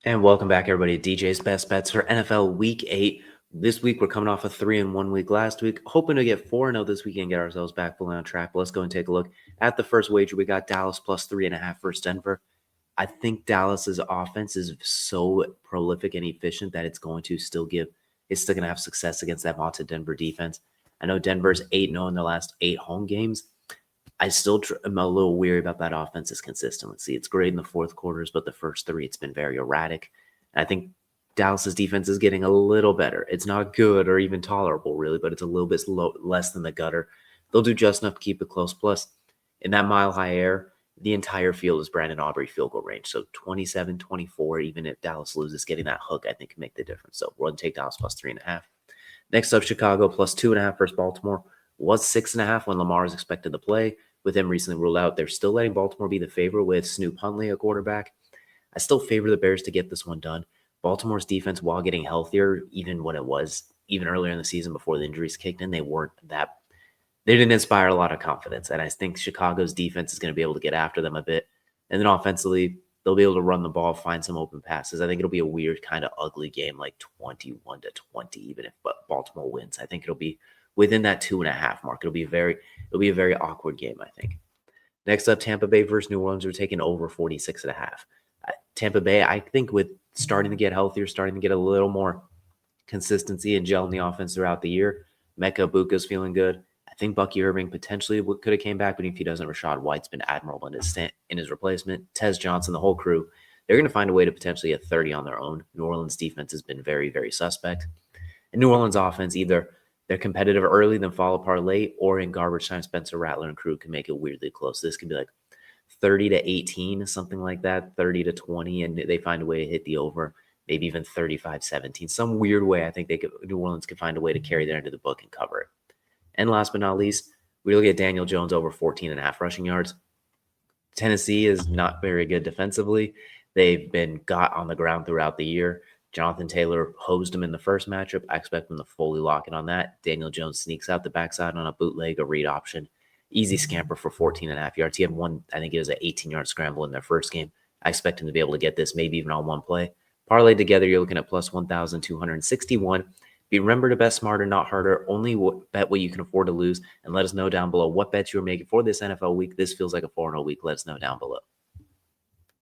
And welcome back, everybody, to DJ's Best Bets for NFL Week 8. This week, we're coming off a 3-1 week last week, hoping to get 4-0 this week and get ourselves back fully on track. But let's go and take a look at the first wager. We got Dallas plus 3.5 versus Denver. I think Dallas's offense is so prolific and efficient that it's still going to have success against that vaunted Denver defense. I know Denver's 8-0 in their last 8 home games. I still am a little weary about that offense's consistency. It's great in the fourth quarters, but the first 3, it's been very erratic. And I think Dallas's defense is getting a little better. It's not good or even tolerable, really, but it's a little bit less than the gutter. They'll do just enough to keep it close. Plus, in that mile-high air, the entire field is Brandon Aubrey field goal range. So 27-24, even if Dallas loses, getting that hook, I think, can make the difference. So we're going to take Dallas plus 3.5. Next up, Chicago plus 2.5 versus Baltimore. Was 6.5 when Lamar is expected to play. With him recently ruled out, they're still letting Baltimore be the favorite with Snoop Huntley at quarterback. I still favor the Bears to get this one done. Baltimore's defense, while getting healthier, even earlier in the season before the injuries kicked in, they didn't inspire a lot of confidence. And I think Chicago's defense is going to be able to get after them a bit. And then offensively, they'll be able to run the ball, find some open passes. I think it'll be a weird kind of ugly game, like 21-20, even if Baltimore wins. I think it'll be within that 2.5 mark. It'll be a very awkward game, I think. Next up, Tampa Bay versus New Orleans. We're taking over 46.5. Tampa Bay, I think, with starting to get healthier, starting to get a little more consistency and gel in the offense throughout the year. Mecca Buka's feeling good. I think Bucky Irving potentially could have came back, but if he doesn't, Rashad White's been admirable in his replacement. Tez Johnson, the whole crew, they're going to find a way to potentially get 30 on their own. New Orleans defense has been very, very suspect. And New Orleans offense, either they're competitive early, then fall apart late, or in garbage time, Spencer Rattler and crew can make it weirdly close. This could be like 30-18, something like that, 30-20, and they find a way to hit the over, maybe even 35-17. Some weird way, I think New Orleans could find a way to carry their into the book and cover it. And last but not least, we look at Daniel Jones over 14.5 rushing yards. Tennessee is not very good defensively. They've been got on the ground throughout the year. Jonathan Taylor hosed him in the first matchup. I expect him to fully lock in on that. Daniel Jones sneaks out the backside on a bootleg, a read option. Easy scamper for 14.5 yards. He had one, I think it was an 18-yard scramble in their first game. I expect him to be able to get this maybe even on one play. Parlayed together, you're looking at plus 1,261. Remember to bet smarter, not harder. Only bet what you can afford to lose. And let us know down below what bets you're making for this NFL week. This feels like a 4-0 week. Let us know down below.